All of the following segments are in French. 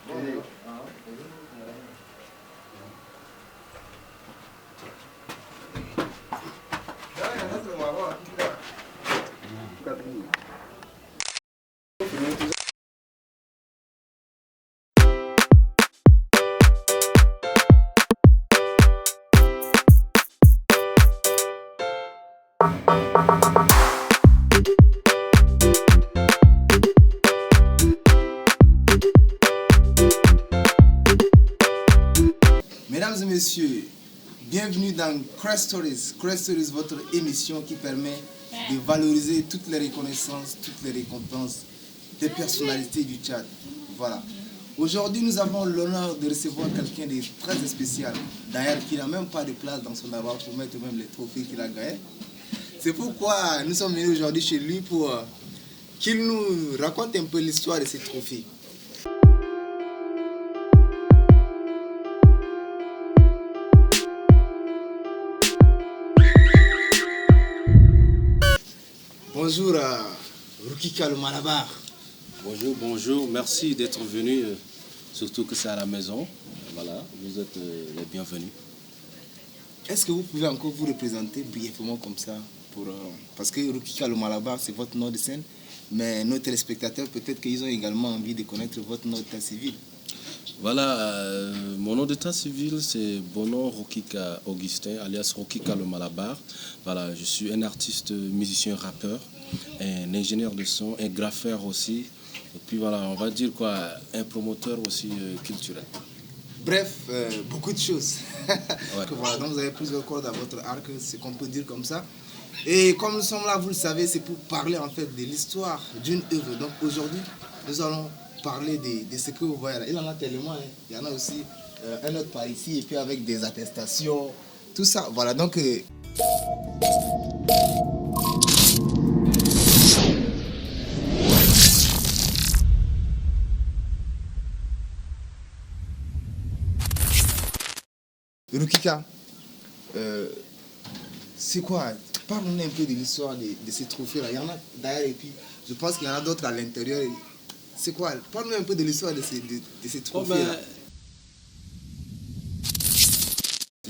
Bonjour. Mesdames et messieurs, bienvenue dans Crest Stories. Crest Stories, votre émission qui permet de valoriser toutes les reconnaissances, toutes les récompenses des personnalités du Tchad. Voilà. Aujourd'hui, nous avons l'honneur de recevoir quelqu'un de très spécial. D'ailleurs, qui n'a même pas de place dans son avoir pour mettre même les trophées qu'il a gagnés. C'est pourquoi nous sommes venus aujourd'hui chez lui pour qu'il nous raconte un peu l'histoire de ces trophées. Bonjour Rukika le Malabar. Bonjour, bonjour, merci d'être venu, surtout que c'est à la maison. Voilà, vous êtes les bienvenus. Est-ce que vous pouvez encore vous représenter brièvement comme ça parce que Rukika le Malabar, c'est votre nom de scène, mais nos téléspectateurs, peut-être qu'ils ont également envie de connaître votre nom d'état civil. Voilà, mon nom d'état civil, c'est Bono Rukika Augustin, alias Rukika le Malabar. Voilà, je suis un artiste, musicien, rappeur, un ingénieur de son, un graffeur aussi. Et puis voilà, on va dire quoi, un promoteur aussi culturel. Bref, beaucoup de choses. Ouais. Voilà, donc vous avez plusieurs cordes à votre arc, c'est qu'on peut dire comme ça. Et comme nous sommes là, vous le savez, c'est pour parler en fait de l'histoire d'une œuvre. Donc aujourd'hui, nous allons parler de ce que vous voyez là. Il en a tellement, hein. Il y en a aussi un autre par ici, et puis avec des attestations, tout ça. Voilà, donc... Rukika, c'est quoi? Parle-nous un peu de l'histoire de ces trophées-là. Il y en a d'ailleurs, et puis je pense qu'il y en a d'autres à l'intérieur. C'est quoi? Parle-nous un peu de l'histoire de ces trophées-là.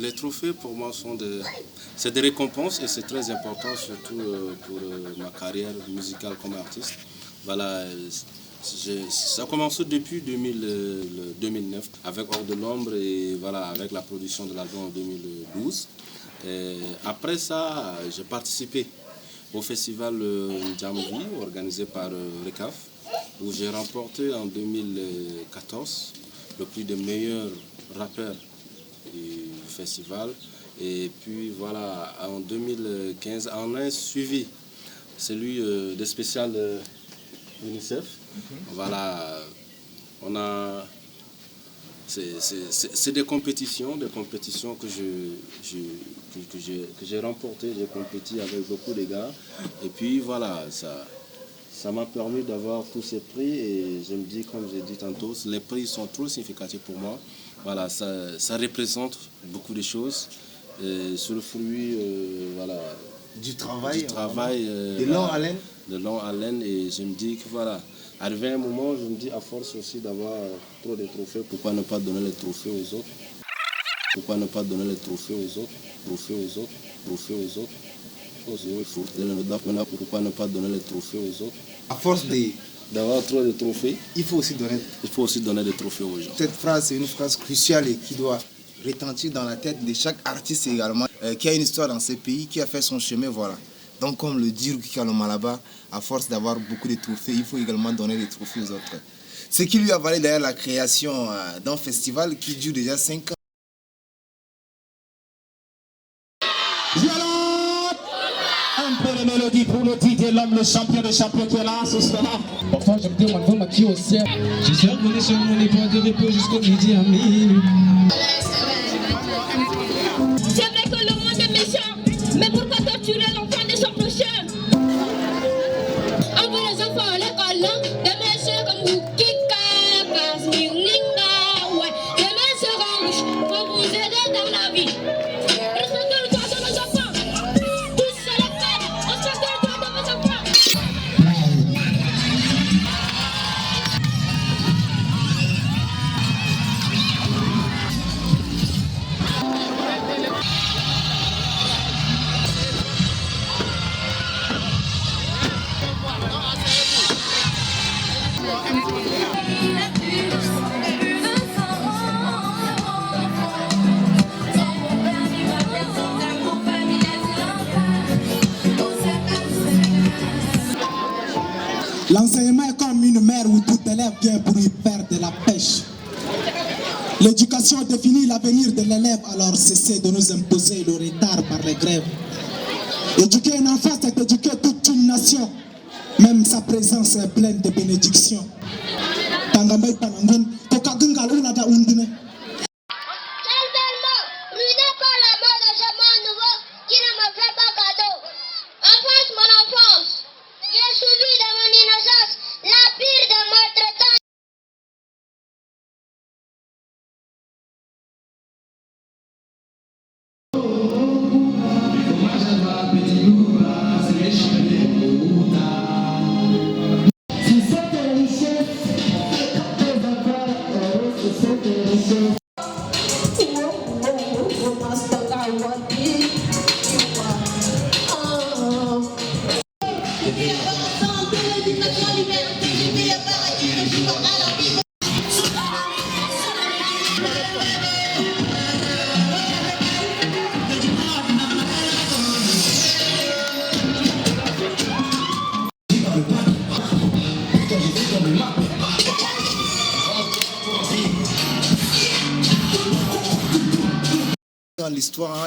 Les trophées pour moi c'est des récompenses et c'est très important surtout pour ma carrière musicale comme artiste. Voilà, ça a commencé depuis 2009 avec Hors de l'ombre et voilà, avec la production de l'album en 2012. Et après ça, j'ai participé au festival Jamvi organisé par RECAF où j'ai remporté en 2014 le prix de meilleur rappeur du festival. Et puis voilà, en 2015, on a suivi celui des spécial UNICEF. Voilà, on a... C'est des compétitions que j'ai remportées. J'ai compéti avec beaucoup de gars. Et puis voilà, ça m'a permis d'avoir tous ces prix. Et je me dis, comme j'ai dit tantôt, les prix sont trop significatifs pour moi. Voilà, ça représente beaucoup de choses. C'est le fruit voilà, Du travail de longue haleine. Et je me dis que voilà, arrivé un moment, je me dis à force aussi d'avoir trop de trophées, pourquoi ne pas donner les trophées aux autres? Pourquoi ne pas donner les trophées aux autres? Trophées aux autres, trophées aux autres. Pourquoi ne pas donner les trophées aux autres? À force d'avoir trop de trophées, il faut aussi donner des trophées aux gens. Cette phrase, c'est une phrase cruciale et qui doit retentir dans la tête de chaque artiste également, qui a une histoire dans ce pays, qui a fait son chemin, voilà. Donc, comme le dit Rukika le Malabar, à force d'avoir beaucoup de trophées, il faut également donner des trophées aux autres. Ce qui lui a valu d'ailleurs la création d'un festival qui dure déjà 5 ans. Violente! Un peu de mélodie pour le DJ, l'homme, le champion des champions qui est là ce soir. Parfois, je me demande ma qui au ciel. Je suis abonné sur mon époque de repos jusqu'au midi à minuit. C'est vrai que le monde est méchant, mais pourquoi torturer l'enfant des gens prochains? Envoie les enfants à l'école, des messieurs comme vous, Kika, Casimir, Linda, ouais. Les mains seront riches pour vous aider dans la vie. Respectez le droit de nos enfants. Tous à la fête, respectez le droit de vos enfants. L'enseignement est comme une mer où tout élève vient pour y faire de la pêche. L'éducation définit l'avenir de l'élève, alors cessez de nous imposer le retard par les grèves. Éduquer un enfant, c'est éduquer toute une nation. Même sa présence est pleine de bénédictions. Tangambay Panangun, Tokagungal Ulada Undine.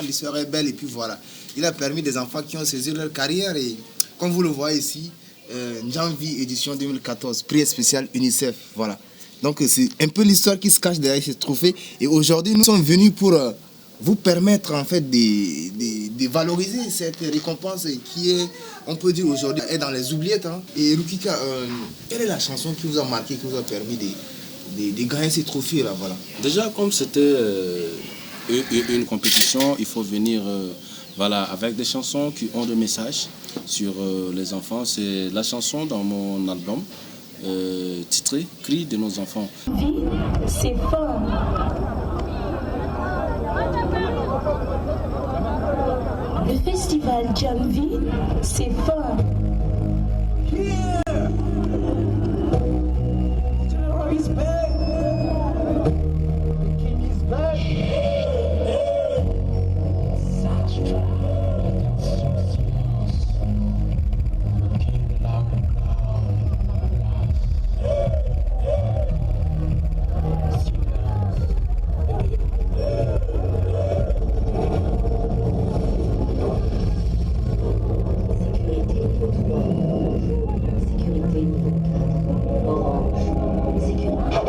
L'histoire est belle et puis voilà. Il a permis des enfants qui ont saisi leur carrière et comme vous le voyez ici, Janvier édition 2014, prix spécial UNICEF, voilà. Donc c'est un peu l'histoire qui se cache derrière ce trophée et aujourd'hui nous sommes venus pour vous permettre en fait de valoriser cette récompense qui est, on peut dire aujourd'hui, est dans les oubliettes. Hein. Et Rukika, quelle est la chanson qui vous a marqué, qui vous a permis de gagner ces trophées là, voilà. Déjà comme c'était une compétition, il faut venir voilà, avec des chansons qui ont des messages sur les enfants. C'est la chanson dans mon album titré « Cris de nos enfants ». C'est fort. Le festival Jamvi, c'est fort.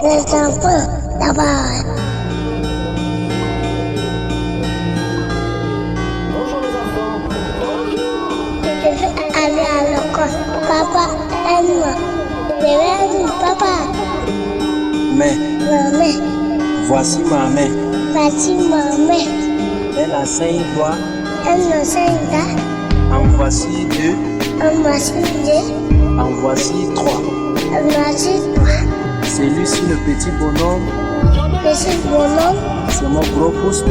Les enfants, d'abord. Bonjour les enfants. Je veux aller à l'école. Papa, aide-moi. Je vais dire, papa. Mais, Maman, voici ma main. voici ma main. Elle a 5 doigts. Elle me sent En voici 2. en voici deux. En voici 3. En voici trois. Celui-ci, le petit bonhomme, Petit bonhomme, c'est mon gros pouce.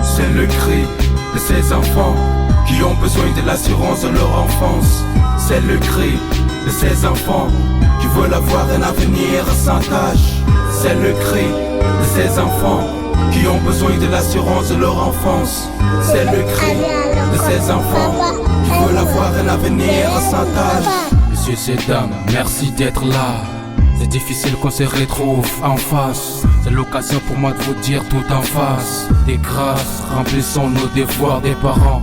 C'est le cri de ces enfants qui ont besoin de l'assurance de leur enfance. C'est le cri de ces enfants qui veulent avoir un avenir sans tâche. C'est le cri de ces enfants qui ont besoin de l'assurance de leur enfance. C'est le cri de ces enfants qui veulent avoir un avenir sans tâche. Messieurs et dames, merci d'être là. C'est difficile qu'on se retrouve en face. C'est l'occasion pour moi de vous dire tout en face. Des grâces, remplissons nos devoirs des parents.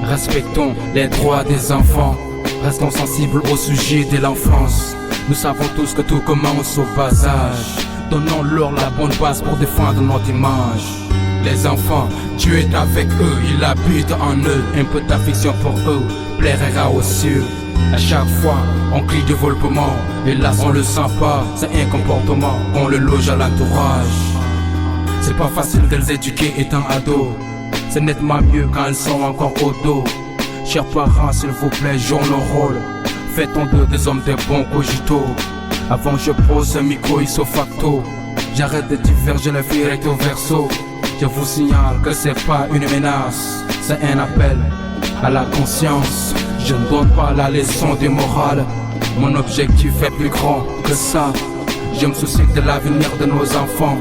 Respectons les droits des enfants. Restons sensibles au sujet de l'enfance. Nous savons tous que tout commence au bas âge. Donnons-leur la bonne base pour défendre notre image. Les enfants, Dieu est avec eux, il habite en eux. Un peu d'affection pour eux plaira aux cieux. À chaque fois, on crie développement, hélas on le sent pas. C'est un comportement qu'on le loge à l'entourage. C'est pas facile de les éduquer étant ados. C'est nettement mieux quand elles sont encore au dos. Chers parents, s'il vous plaît, jouons le rôle. Faites-en d'eux des hommes de bons cogitos. Avant je pose un micro ipso facto. J'arrête de diverger la vie recto verso. Je vous signale que c'est pas une menace, c'est un appel à la conscience. Je ne donne pas la leçon de morale. Mon objectif est plus grand que ça. Je me soucie de l'avenir de nos enfants.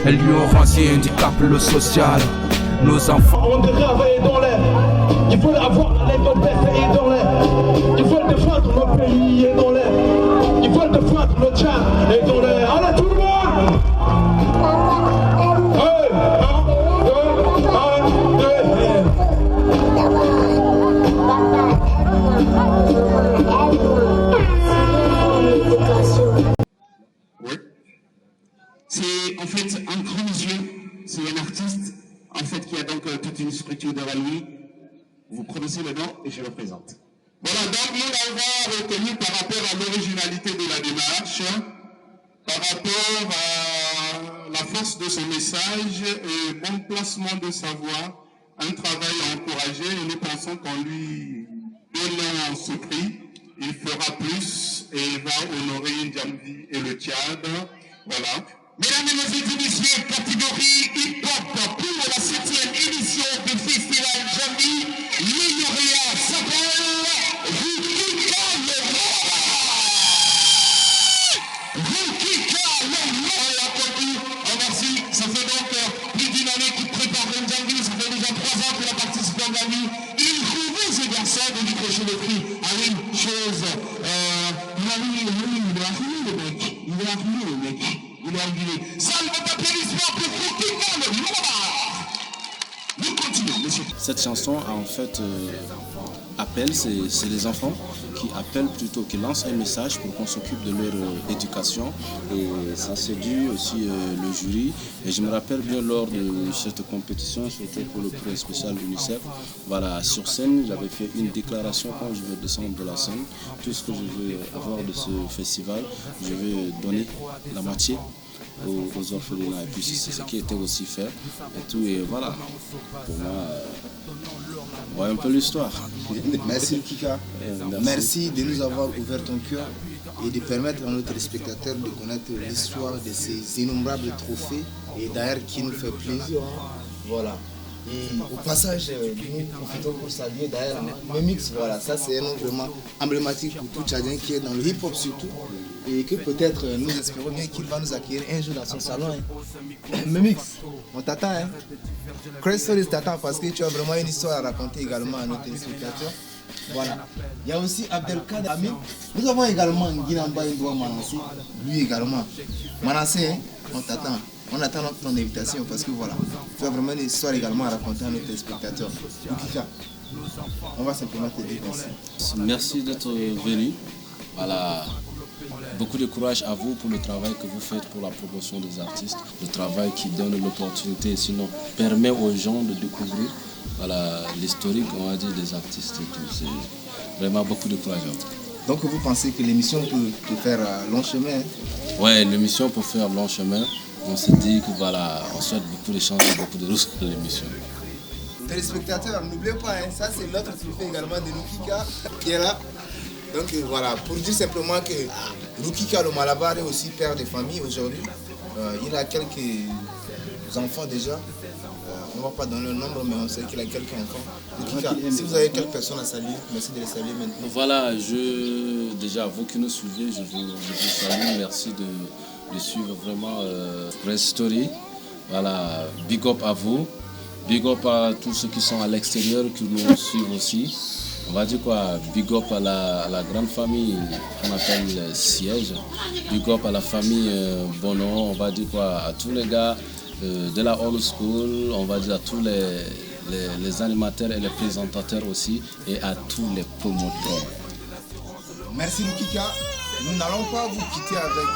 Et lui auront si handicap le social. Nos enfants On devrait envoyer dans l'air. Ils veulent avoir l'école et dans l'air. Ils veulent défendre notre pays. Et tournez. Allez, tout le monde. Oui. C'est en fait un grand monsieur, c'est un artiste, en fait, qui a donc toute une structure derrière lui. Vous prononcez le nom et je le présente. Voilà, donc nous l'avons retenu par rapport à l'originalité de la démarche, par rapport à la force de son message et bon placement de sa voix, un travail à encourager et nous pensons qu'en lui donnant ce prix, il fera plus et il va honorer N'Djamvi et le Tchad. Voilà. Mesdames et messieurs, catégorie hip-hop pour la 7e édition du Festival N'Djamvi, le lauréat s'appelle Rukika on l'a compris, merci. Ça fait donc plus d'une année qu'il prépare N'Djamvi, ça fait déjà 3 ans qu'il a participé à N'Djamvi. Il trouvait ce garçon de lui cocher le prix. Ah oui, chose, il a armé le mec. Il a argué. Salve d'applaudissements pour Rukika le Noir. Nous continuons, monsieur. Cette chanson a en fait appel, c'est les enfants qui appellent plutôt, qui lancent un message pour qu'on s'occupe de leur éducation, et ça séduit aussi le jury. Et je me rappelle bien lors de cette compétition, c'était pour le prix spécial UNICEF, voilà, sur scène j'avais fait une déclaration: quand je vais descendre de la scène, tout ce que je veux avoir de ce festival, je vais donner la moitié aux orphelinats, et puis c'est ce qui était aussi fait et tout, et voilà, pour moi, voilà un peu l'histoire. Merci Rukika, merci de nous avoir ouvert ton cœur et de permettre à nos téléspectateurs de connaître l'histoire de ces innombrables trophées, et d'ailleurs qui nous fait plaisir. Voilà. Et au passage, nous profitons pour saluer d'ailleurs Memix, voilà, ça c'est un nom vraiment emblématique pour tout Tchadien qui est dans le hip-hop surtout, et que peut-être nous espérons bien qu'il va nous accueillir un jour dans son salon. Hein. Memix, on t'attend. Hein. Crest Stories t'attend parce que tu as vraiment une histoire à raconter également à nos téléspectateurs. Voilà. Il y a aussi Abdelkader Amin. Nous avons également Nguinamba Indoua Manassé, lui également. Manassé, hein, on t'attend. On attend ton invitation parce que voilà, tu as vraiment une histoire également à raconter à nos téléspectateurs. Rukika, on va simplement te dire merci. Merci d'être venu. Voilà. Beaucoup de courage à vous pour le travail que vous faites pour la promotion des artistes, le travail qui donne l'opportunité, sinon permet aux gens de découvrir, voilà, l'historique, on va dire, des artistes et tout. C'est vraiment beaucoup de courage à vous. Donc vous pensez que l'émission peut faire long chemin? Hein? Ouais, l'émission peut faire long chemin. On se dit que voilà, on souhaite beaucoup de chance et beaucoup de réussite à l'émission. Téléspectateurs, n'oubliez pas, hein, ça c'est l'autre trophée également de Rukika qui est là. Donc voilà, pour dire simplement que Rukika le Malabar est aussi père de famille aujourd'hui. Il a quelques enfants déjà. On ne va pas donner le nombre, mais on sait qu'il a quelques enfants. Rukika, si vous avez quelques personnes à saluer, merci de les saluer maintenant. Voilà, déjà vous qui nous suivez, je vous salue, merci de suivre vraiment Crest Story. Voilà, big up à vous, big up à tous ceux qui sont à l'extérieur, qui nous suivent aussi. On va dire quoi, big up à la grande famille qu'on appelle Siège, big up à la famille Bonon, on va dire quoi, à tous les gars de la old school, on va dire à tous les animateurs et les présentateurs aussi, et à tous les promoteurs. Merci Rukika, nous n'allons pas vous quitter avec...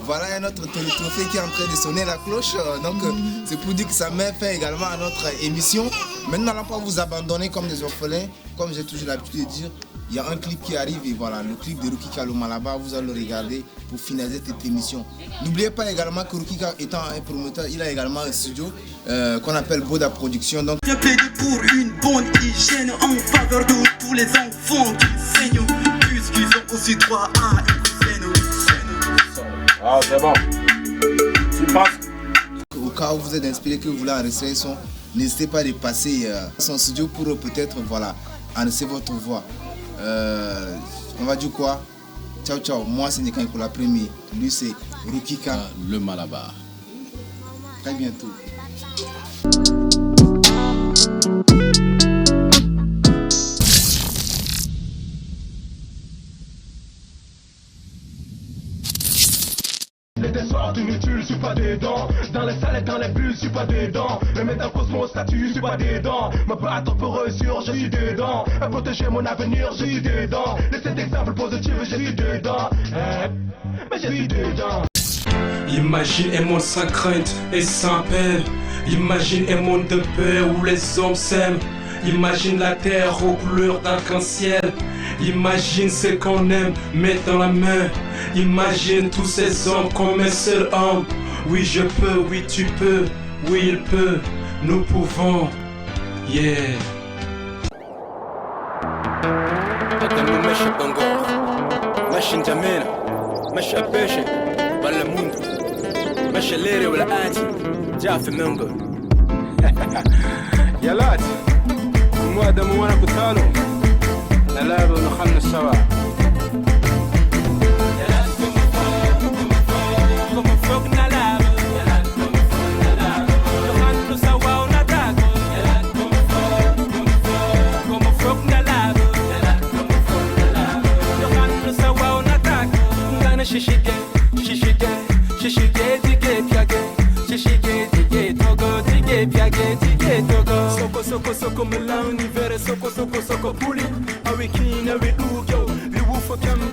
Voilà un autre trophée qui est en train de sonner la cloche. Donc c'est pour dire que ça met fin également à notre émission. Mais nous n'allons pas vous abandonner comme des orphelins. Comme j'ai toujours l'habitude de dire, il y a un clip qui arrive et voilà, le clip de Rukika le Malabar, vous allez le regarder pour finaliser cette émission. N'oubliez pas également que Rukika étant un promoteur, il a également un studio qu'on appelle Boda Production. Donc je plaide pour une bonne hygiène en faveur de tous les enfants qui saignent, puisqu'ils ont aussi droit à une saine. Ah, c'est bon. Tu passes. Au cas où vous êtes inspiré, que vous voulez enregistrer un son, n'hésitez pas à passer son studio pour peut-être voilà, enregistrer votre voix. On va dire quoi? Ciao, ciao. Moi, c'est Nikan pour la première. Lui, c'est Rukika le Malabar. Très bientôt. Les dessorts inutiles, je suis pas dedans. Dans les salles et dans les bulles, je suis pas dedans. Me mettre en cause mon statut, je suis pas dedans. Me battre pour réussir, je suis dedans. À protéger mon avenir, je suis dedans. Laissez des exemples positifs, je suis dedans. Mais je suis dedans. Imagine un monde sans crainte et sans peine. Imagine un monde de paix où les hommes s'aiment. Imagine la terre aux couleurs d'arc-en-ciel. Imagine ce qu'on aime, mettre dans la main. Imagine tous ces hommes comme un seul homme. Oui je peux, oui tu peux, oui il peut, nous pouvons. Yeah. mexe bangor, mexe njamena, mexe peixe, bala mundo, mexe lere wala anti, já femengo. يا مواد موانا كتالو نلعب ونخلنا سوا Soko soko melang ni vere soko puli awe kina we ugyo we wufo kem